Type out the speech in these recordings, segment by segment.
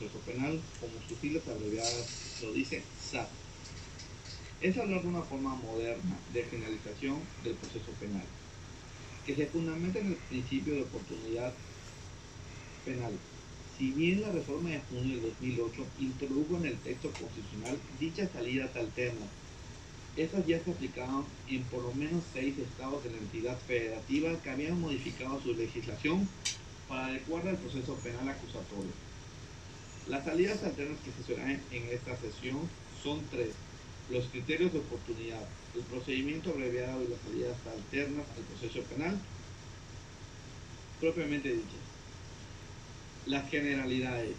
proceso penal, como sus siglas abreviadas lo dice, SAP. Es hablar de una forma moderna de finalización del proceso penal, que se fundamenta en el principio de oportunidad penal. Si bien la reforma de junio del 2008 introdujo en el texto constitucional dichas salidas alternas, estas ya se aplicaban en por lo menos 6 estados de la entidad federativa que habían modificado su legislación para adecuarla al proceso penal acusatorio. Las salidas alternas que se serán en esta sesión son tres: los criterios de oportunidad, el procedimiento abreviado y las salidas alternas al proceso penal propiamente dichas. Las generalidades.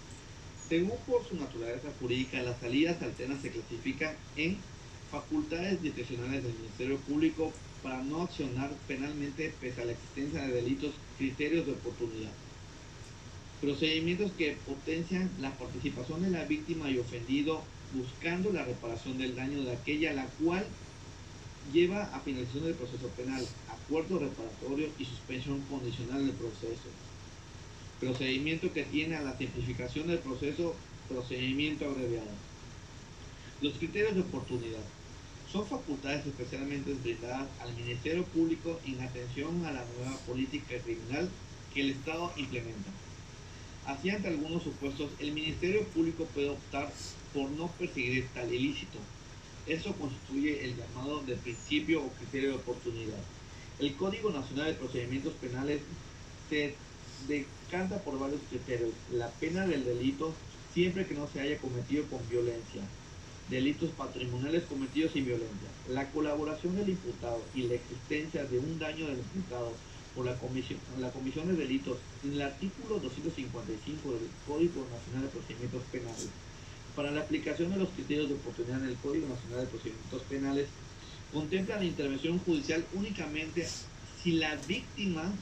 Según por su naturaleza jurídica, las salidas alternas se clasifican en facultades discrecionales del Ministerio Público para no accionar penalmente pese a la existencia de delitos, criterios de oportunidad. Procedimientos que potencian la participación de la víctima y ofendido buscando la reparación del daño de aquella a la cual lleva a finalización del proceso penal, acuerdo reparatorio y suspensión condicional del proceso. Procedimiento que tiene a la simplificación del proceso, procedimiento abreviado. Los criterios de oportunidad son facultades especialmente brindadas al Ministerio Público en atención a la nueva política criminal que el Estado implementa. Así, ante algunos supuestos, el Ministerio Público puede optar por no perseguir tal ilícito. Eso constituye el llamado de principio o criterio de oportunidad. El Código Nacional de Procedimientos Penales se decanta por varios criterios: la pena del delito siempre que no se haya cometido con violencia, delitos patrimoniales cometidos sin violencia, la colaboración del imputado y la existencia de un daño del imputado por la comisión de delitos en el artículo 255 del Código Nacional de Procedimientos Penales. Para la aplicación de los criterios de oportunidad en el Código Nacional de Procedimientos Penales, contempla la intervención judicial únicamente si la víctima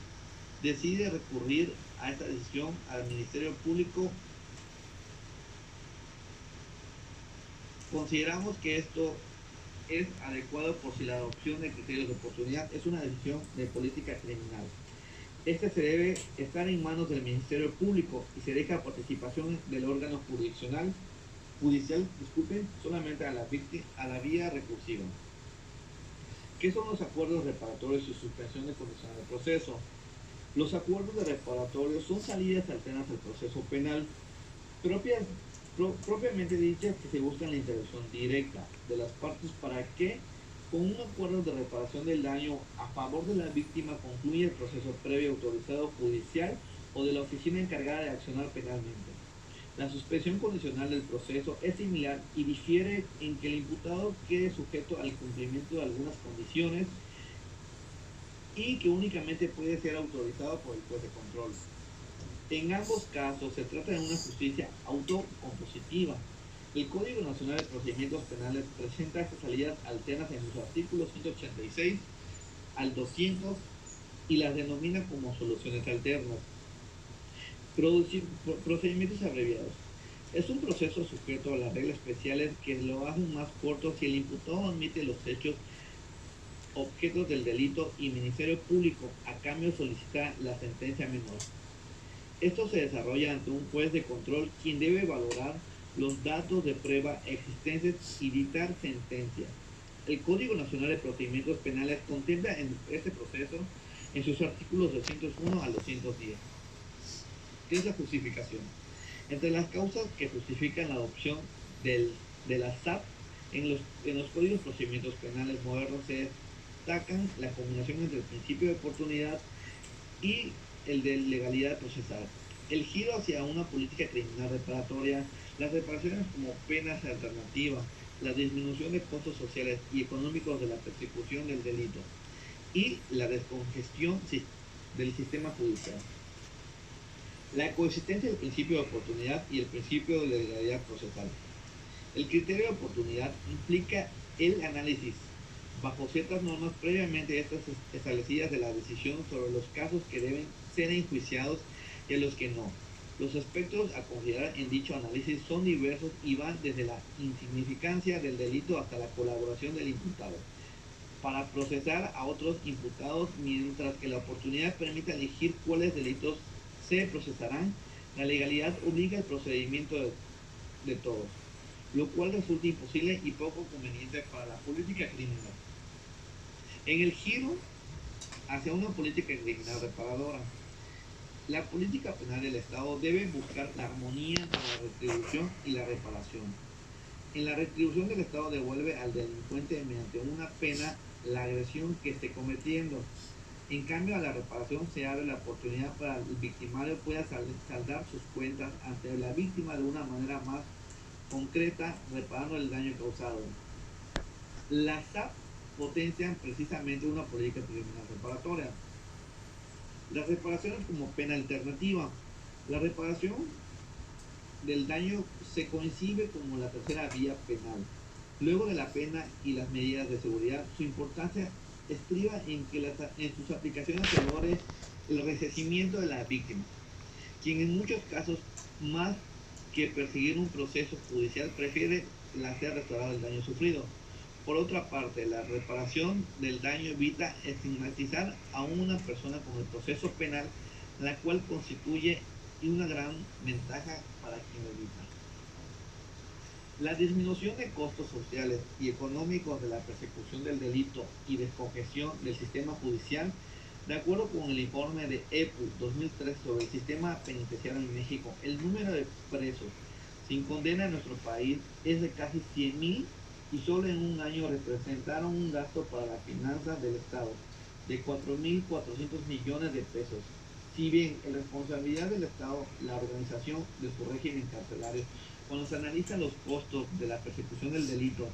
decide recurrir a esta decisión al Ministerio Público. Consideramos que esto es adecuado por si la adopción de criterios de oportunidad es una decisión de política criminal. Este se debe estar en manos del Ministerio Público y se deja participación del órgano judicial, solamente a la vía recursiva. ¿Qué son los acuerdos reparatorios y suspensión de condicional del proceso? Los acuerdos de reparatorio son salidas alternas al proceso penal propiamente dichas, que se busca la intervención directa de las partes para que con un acuerdo de reparación del daño a favor de la víctima concluya el proceso previo autorizado judicial o de la oficina encargada de accionar penalmente. La suspensión condicional del proceso es similar y difiere en que el imputado quede sujeto al cumplimiento de algunas condiciones y que únicamente puede ser autorizado por el juez de control. En ambos casos se trata de una justicia autocompositiva. El Código Nacional de Procedimientos Penales presenta estas salidas alternas en sus artículos 186 al 200 y las denomina como soluciones alternas. Procedimientos abreviados. Es un proceso sujeto a las reglas especiales que lo hacen más corto si el imputado admite los hechos objetos del delito y el Ministerio Público a cambio solicita la sentencia menor. Esto se desarrolla ante un juez de control quien debe valorar los datos de prueba existentes y dictar sentencia. El Código Nacional de Procedimientos Penales contempla en este proceso en sus artículos 201 al 210. ¿Qué es la justificación? Entre las causas que justifican la adopción de la SAP en los códigos de procedimientos penales modernos se destacan la combinación entre el principio de oportunidad y el de legalidad procesal, el giro hacia una política criminal reparatoria, las reparaciones como penas alternativas, la disminución de costos sociales y económicos de la persecución del delito y la descongestión del sistema judicial. La coexistencia del principio de oportunidad y el principio de legalidad procesal. El criterio de oportunidad implica el análisis bajo ciertas normas previamente establecidas de la decisión sobre los casos que deben ser enjuiciados y a los que no. Los aspectos a considerar en dicho análisis son diversos y van desde la insignificancia del delito hasta la colaboración del imputado para procesar a otros imputados, mientras que la oportunidad permite elegir cuáles delitos se procesarán La legalidad obliga el procedimiento de todos, lo cual resulta imposible y poco conveniente para la política criminal. En el giro hacia una política criminal reparadora, la política penal del Estado debe buscar la armonía entre la retribución y la reparación. En la retribución del Estado devuelve al delincuente mediante una pena la agresión que esté cometiendo. En cambio, a la reparación se abre la oportunidad para el victimario pueda saldar sus cuentas ante la víctima de una manera más concreta, reparando el daño causado. Las SAP potencian precisamente una política criminal reparatoria. Las reparaciones como pena alternativa. La reparación del daño se concibe como la tercera vía penal. Luego de la pena y las medidas de seguridad, su importancia estriba en que en sus aplicaciones se logre el resarcimiento de la víctima, quien en muchos casos, más que perseguir un proceso judicial, prefiere la ser restaurado el daño sufrido. Por otra parte, la reparación del daño evita estigmatizar a una persona con el proceso penal, la cual constituye una gran ventaja para quien lo evita. La disminución de costos sociales y económicos de la persecución del delito y descongestión del sistema judicial, de acuerdo con el informe de EPU 2003 sobre el sistema penitenciario en México, el número de presos sin condena en nuestro país es de casi 100,000 y solo en un año representaron un gasto para las finanzas del Estado de 4.400 millones de pesos. Si bien es responsabilidad del Estado la organización de su régimen carcelario, cuando se analizan los costos de la persecución del delito,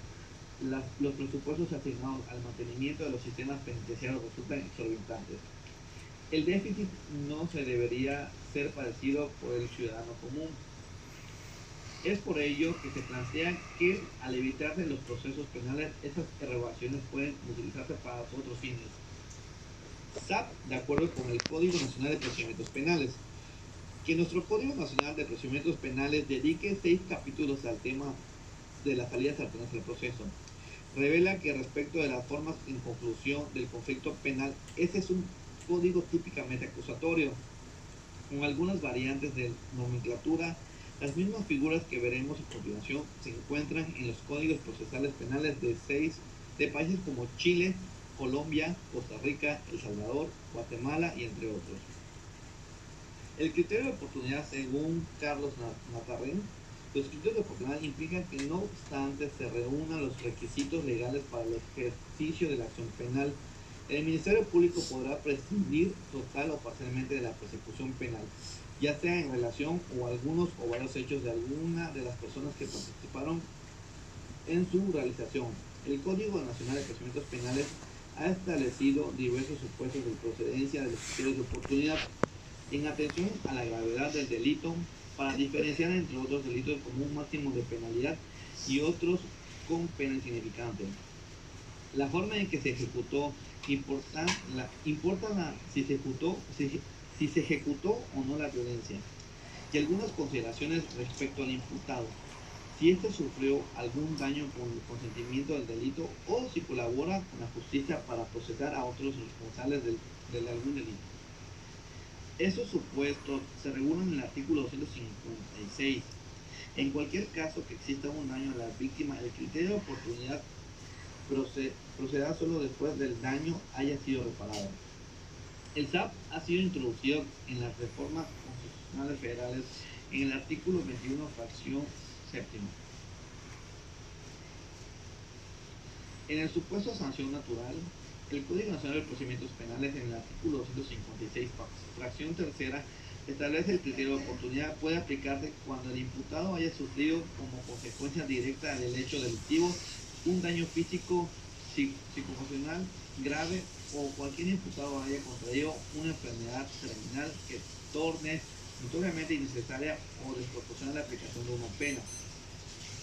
los presupuestos asignados al mantenimiento de los sistemas penitenciarios resultan exorbitantes. El déficit no se debería ser padecido por el ciudadano común. Es por ello que se plantea que al evitarse los procesos penales, esas erogaciones pueden utilizarse para otros fines. SAP, de acuerdo con el Código Nacional de Procedimientos Penales, que nuestro Código Nacional de Procedimientos Penales dedique 6 capítulos al tema de las salidas alternas del proceso. Revela que respecto de las formas en conclusión del conflicto penal, ese es un código típicamente acusatorio, con algunas variantes de nomenclatura. Las mismas figuras que veremos a continuación se encuentran en los códigos procesales penales de países como Chile, Colombia, Costa Rica, El Salvador, Guatemala y entre otros. El criterio de oportunidad, según Carlos Natarren, los criterios de oportunidad implican que no obstante se reúnan los requisitos legales para el ejercicio de la acción penal, el Ministerio Público podrá prescindir total o parcialmente de la persecución penal, ya sea en relación o algunos o varios hechos de alguna de las personas que participaron en su realización. El Código Nacional de Procedimientos Penales ha establecido diversos supuestos de procedencia de los criterios de oportunidad en atención a la gravedad del delito, para diferenciar entre otros delitos como un máximo de penalidad y otros con pena insignificante. La forma en que se ejecutó si se ejecutó o no la violencia, y algunas consideraciones respecto al imputado, si éste sufrió algún daño con el consentimiento del delito o si colabora con la justicia para procesar a otros responsables de algún delito. Esos supuestos se regulan en el artículo 256. En cualquier caso que exista un daño a la víctima, el criterio de oportunidad procederá solo después del daño haya sido reparado. El SAP ha sido introducido en las reformas constitucionales federales en el artículo 21, fracción séptima. En el supuesto de sanción natural, el Código Nacional de Procedimientos Penales en el artículo 256, fracción tercera, establece el criterio de oportunidad puede aplicarse cuando el imputado haya sufrido como consecuencia directa del hecho delictivo un daño físico, psicoemocional grave o cualquier imputado haya contraído una enfermedad terminal que torne notoriamente innecesaria o desproporciona la aplicación de una pena.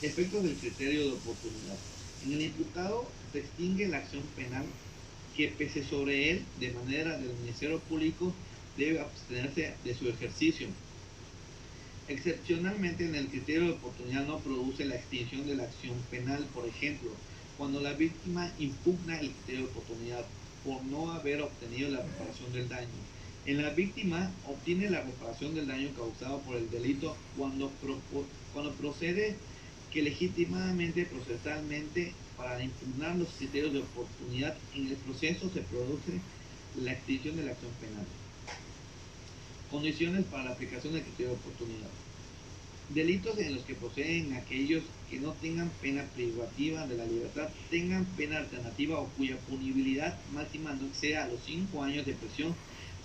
Efectos del criterio de oportunidad. En el imputado se extingue la acción penal que pese sobre él de manera del Ministerio Público debe abstenerse de su ejercicio. Excepcionalmente, en el criterio de oportunidad no produce la extinción de la acción penal, por ejemplo, cuando la víctima impugna el criterio de oportunidad por no haber obtenido la reparación del daño. En la víctima obtiene la reparación del daño causado por el delito cuando procede que legítimamente procesalmente para impugnar los criterios de oportunidad en el proceso se produce la extinción de la acción penal. Condiciones para la aplicación del criterio de oportunidad. Delitos en los que proceden aquellos que no tengan pena privativa de la libertad, tengan pena alternativa o cuya punibilidad máxima no exceda a los 5 años de prisión,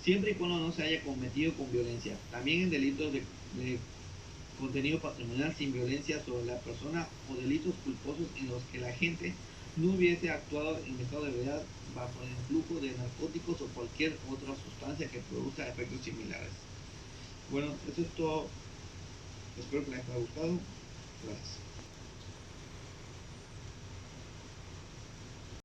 siempre y cuando no se haya cometido con violencia. También en delitos de contenido patrimonial sin violencia sobre la persona o delitos culposos en los que la gente no hubiese actuado en estado de ebriedad bajo el influjo de narcóticos o cualquier otra sustancia que produzca efectos similares. Bueno, eso es todo. Espero que les haya gustado. Gracias.